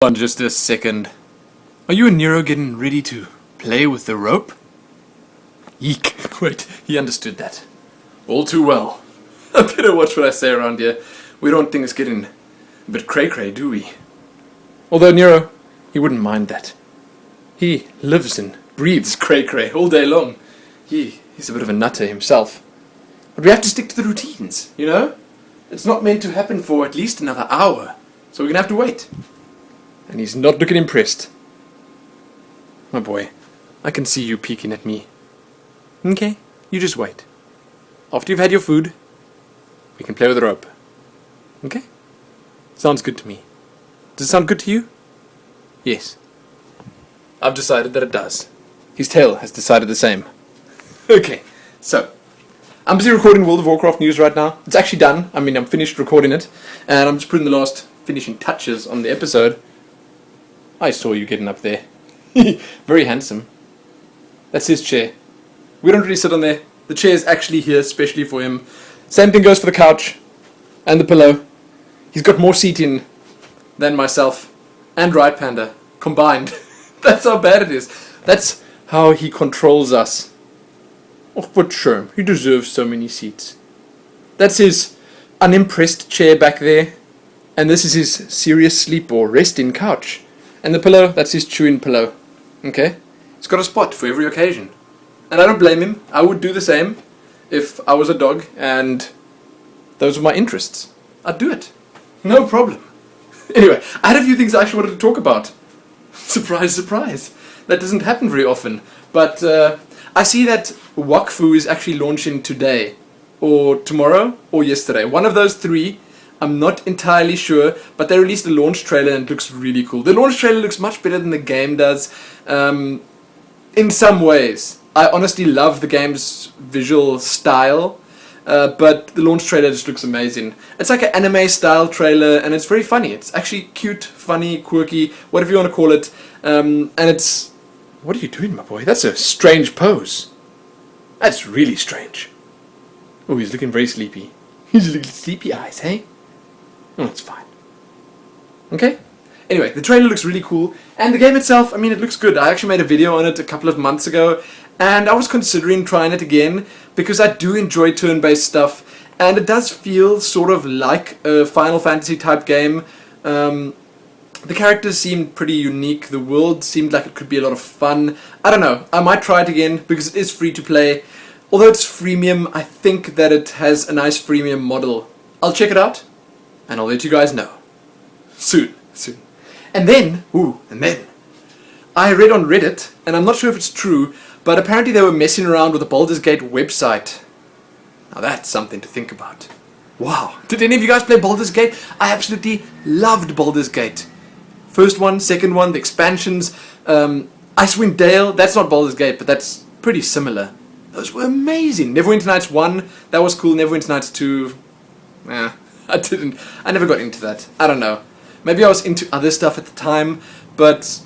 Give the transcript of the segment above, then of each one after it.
on just a second. Are you and Nero getting ready to play with the rope? Yeek. Wait, he understood that. All too well. I better watch what I say around here. We don't want things getting a bit cray-cray, do we? Although Nero, he wouldn't mind that. He lives and breathes cray-cray all day long. He's a bit of a nutter himself. But we have to stick to the routines, you know? It's not meant to happen for at least another hour, so we're gonna have to wait. And he's not looking impressed. My boy, I can see you peeking at me. Okay, you just wait. After you've had your food, we can play with the rope. Okay? Sounds good to me. Does it sound good to you? Yes. I've decided that it does. His tail has decided the same. Okay, so I'm busy recording World of Warcraft news right now. It's actually done. I mean, I'm finished recording it, and I'm just putting the last finishing touches on the episode. I saw you getting up there. Very handsome. That's his chair. We don't really sit on there. The chair is actually here specially for him. Same thing goes for the couch and the pillow. He's got more seating than myself and Right Panda combined. That's how bad it is. That's how he controls us. Oh, but sure, he deserves so many seats. That's his unimpressed chair back there. And this is his serious sleep or resting couch. And the pillow, that's his chewing pillow. Okay? He's got a spot for every occasion. And I don't blame him. I would do the same if I was a dog and those were my interests. I'd do it. No problem. Anyway, I had a few things I actually wanted to talk about. Surprise, surprise. That doesn't happen very often. But I see that WAKFU is actually launching today, or tomorrow, or yesterday. One of those three. I'm not entirely sure, but they released a launch trailer and it looks really cool. The launch trailer looks much better than the game does, in some ways. I honestly love the game's visual style, but the launch trailer just looks amazing. It's like an anime style trailer and it's very funny. It's actually cute, funny, quirky, whatever you want to call it. And it's... What are you doing, my boy? That's a strange pose. That's really strange. Oh, he's looking very sleepy. He's looking sleepy eyes, hey? Oh, it's fine. Okay? Anyway, the trailer looks really cool, and the game itself, I mean, it looks good. I actually made a video on it a couple of months ago, and I was considering trying it again, because I do enjoy turn-based stuff, and it does feel sort of like a Final Fantasy type game. The characters seemed pretty unique, the world seemed like it could be a lot of fun. I don't know, I might try it again, because it is free to play. Although it's freemium, I think that it has a nice freemium model. I'll check it out, and I'll let you guys know. Soon. And then, I read on Reddit, and I'm not sure if it's true, but apparently they were messing around with the Baldur's Gate website. Now that's something to think about. Wow. Did any of you guys play Baldur's Gate? I absolutely loved Baldur's Gate. First one, second one, the expansions, Icewind Dale, that's not Baldur's Gate, but that's pretty similar. Those were amazing. Neverwinter Nights 1, that was cool. Neverwinter Nights 2, I never got into that. I don't know. Maybe I was into other stuff at the time, but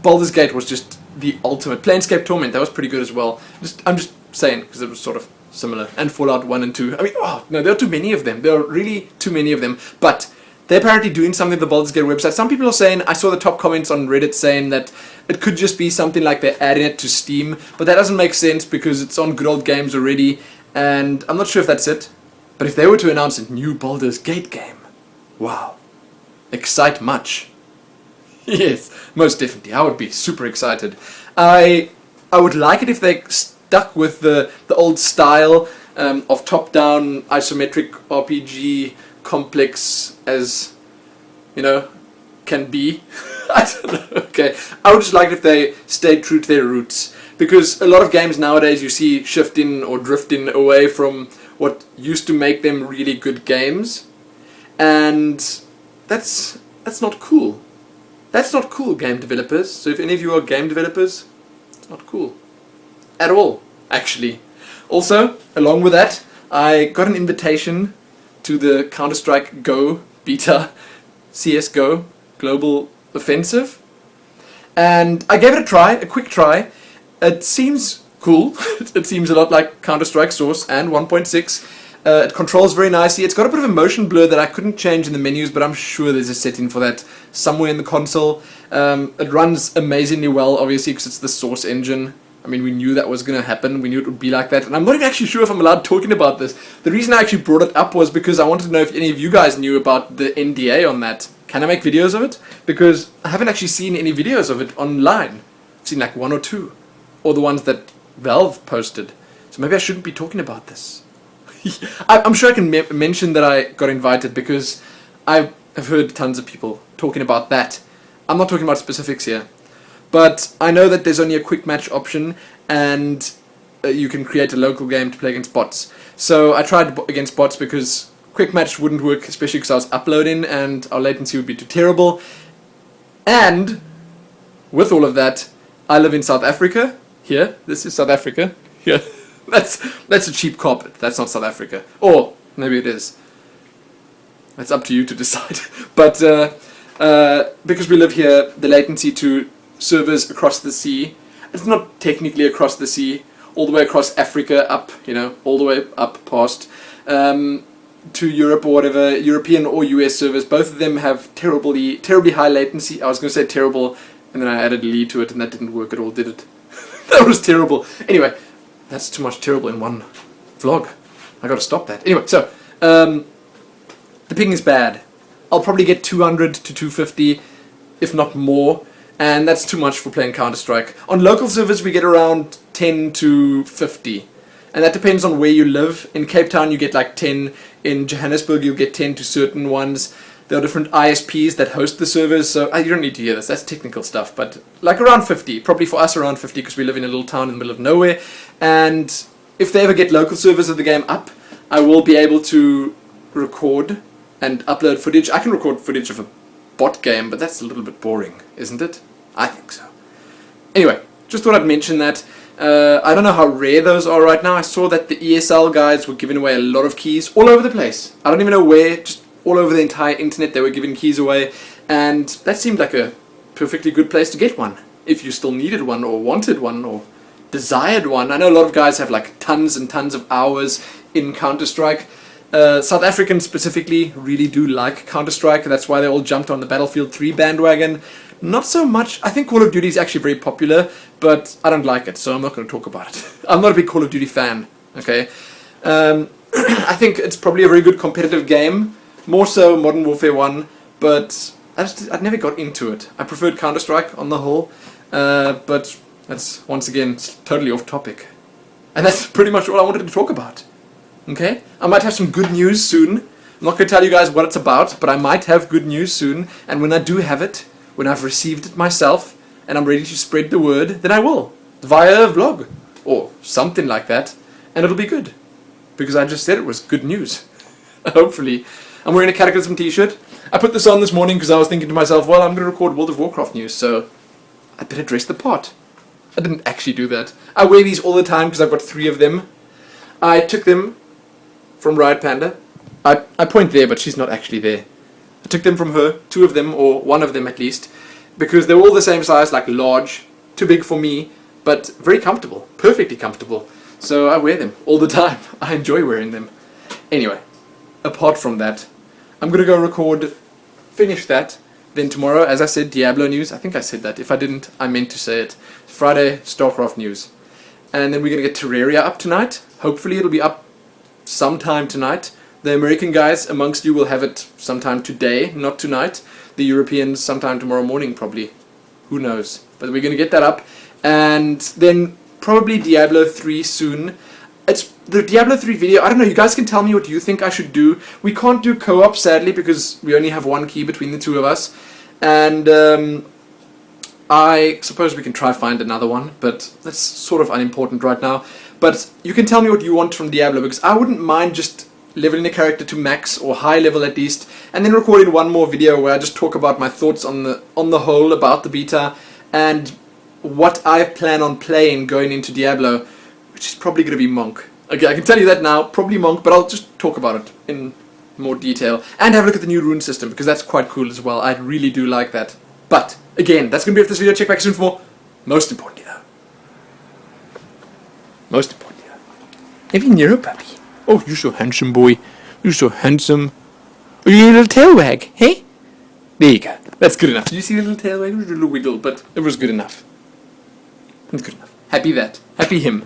Baldur's Gate was just the ultimate. Planescape Torment, that was pretty good as well. I'm just saying, because it was sort of similar. And Fallout 1 and 2. I mean, oh, no, there are too many of them. There are really too many of them. But they're apparently doing something with the Baldur's Gate website. Some people are saying, I saw the top comments on Reddit saying that it could just be something like they're adding it to Steam, but that doesn't make sense because it's on Good Old Games already, and I'm not sure if that's it. But if they were to announce a new Baldur's Gate game, wow, excite much. Yes, most definitely, I would be super excited. I would like it if they stuck with the old style of top-down isometric RPG complex as, you know, can be. I don't know, okay. I would just like it if they stayed true to their roots, because a lot of games nowadays you see shifting or drifting away from what used to make them really good games, and that's not cool. That's not cool, game developers. So if any of you are game developers, it's not cool. At all, actually. Also, along with that, I got an invitation to the Counter-Strike Go beta, CSGO, Global Offensive. And I gave it a try, a quick try. It seems cool. It seems a lot like Counter-Strike Source and 1.6. It controls very nicely. It's got a bit of a motion blur that I couldn't change in the menus, but I'm sure there's a setting for that somewhere in the console. It runs amazingly well, obviously, because it's the Source engine. I mean, we knew that was going to happen. We knew it would be like that. And I'm not even actually sure if I'm allowed talking about this. The reason I actually brought it up was because I wanted to know if any of you guys knew about the NDA on that. Can I make videos of it? Because I haven't actually seen any videos of it online. I've seen like 1 or 2. Or the ones that Valve posted. So maybe I shouldn't be talking about this. I'm sure I can mention that I got invited because I have heard tons of people talking about that. I'm not talking about specifics here. But I know that there's only a quick match option and you can create a local game to play against bots. So I tried against bots because quick match wouldn't work, especially because I was uploading and our latency would be too terrible. And with all of that, I live in South Africa. Here, this is South Africa. Here. That's a cheap carpet. That's not South Africa. Or maybe it is. That's up to you to decide. But because we live here, the latency to servers across the sea, it's not technically across the sea, all the way across Africa, up, all the way up past to Europe or whatever, European or US servers, both of them have terribly high latency. I was going to say terrible, and then I added a lead to it, and that didn't work at all, did it? That was terrible. Anyway. That's too much terrible in one vlog. I gotta stop that. Anyway, so, the ping is bad. I'll probably get 200 to 250, if not more, and that's too much for playing Counter-Strike. On local servers we get around 10 to 50, and that depends on where you live. In Cape Town you get like 10, in Johannesburg you'll get 10 to certain ones. There are different ISPs that host the servers, so you don't need to hear this, that's technical stuff, but like around 50, probably for us around 50 because we live in a little town in the middle of nowhere, and if they ever get local servers of the game up, I will be able to record and upload footage. I can record footage of a bot game, but that's a little bit boring, isn't it? I think so. Anyway, just thought I'd mention that. I don't know how rare those are right now. I saw that the ESL guys were giving away a lot of keys all over the place. I don't even know where, just all over the entire internet they were giving keys away, and that seemed like a perfectly good place to get one if you still needed one or wanted one or desired one. I know a lot of guys have like tons and tons of hours in Counter-Strike. South Africans specifically really do like Counter-Strike, that's why they all jumped on the Battlefield 3 bandwagon. Not so much. I think Call of Duty is actually very popular, but I don't like it, so I'm not going to talk about it. I'm not a big Call of Duty fan, okay? I think it's probably a very good competitive game. More so Modern Warfare 1, but I never got into it. I preferred Counter-Strike on the whole, but that's, once again, totally off topic. And that's pretty much all I wanted to talk about. Okay? I might have some good news soon. I'm not going to tell you guys what it's about, but I might have good news soon, and when I do have it, when I've received it myself, and I'm ready to spread the word, then I will. Via a vlog, or something like that, and it'll be good. Because I just said it was good news. Hopefully. I'm wearing a Cataclysm t-shirt. I put this on this morning because I was thinking to myself, well, I'm going to record World of Warcraft news, so I better dress the part. I didn't actually do that. I wear these all the time because I've got 3 of them. I took them from Riot Panda. I point there, but she's not actually there. I took them from her, 2 of them, or 1 of them at least, because they're all the same size, like large, too big for me, but very comfortable, perfectly comfortable. So I wear them all the time. I enjoy wearing them. Anyway, apart from that, I'm going to go finish that, then tomorrow, as I said, Diablo news. I think I said that. If I didn't, I meant to say it. Friday, StarCraft news. And then we're going to get Terraria up tonight. Hopefully it'll be up sometime tonight. The American guys amongst you will have it sometime today, not tonight. The Europeans sometime tomorrow morning, probably. Who knows? But we're going to get that up. And then probably Diablo 3 soon. It's the Diablo 3 video. I don't know, you guys can tell me what you think I should do. We can't do co-op, sadly, because we only have 1 key between the 2 of us. And I suppose we can try find another one, but that's sort of unimportant right now. But you can tell me what you want from Diablo, because I wouldn't mind just leveling a character to max, or high level at least, and then recording 1 more video where I just talk about my thoughts on the whole about the beta, and what I plan on playing going into Diablo, which is probably going to be Monk. Okay, I can tell you that now, probably Monk, but I'll just talk about it in more detail, and have a look at the new rune system, because that's quite cool as well. I really do like that. But, again, that's going to be it for this video. Check back soon for more. Most importantly, though. Maybe Nero puppy. Oh, you're so handsome, boy. You're so handsome. Oh, you need a little tail wag, hey? There you go. That's good enough. Did you see the little tail wag? It was a little wiggle, but it was good enough. It's good enough. Happy that. Happy him.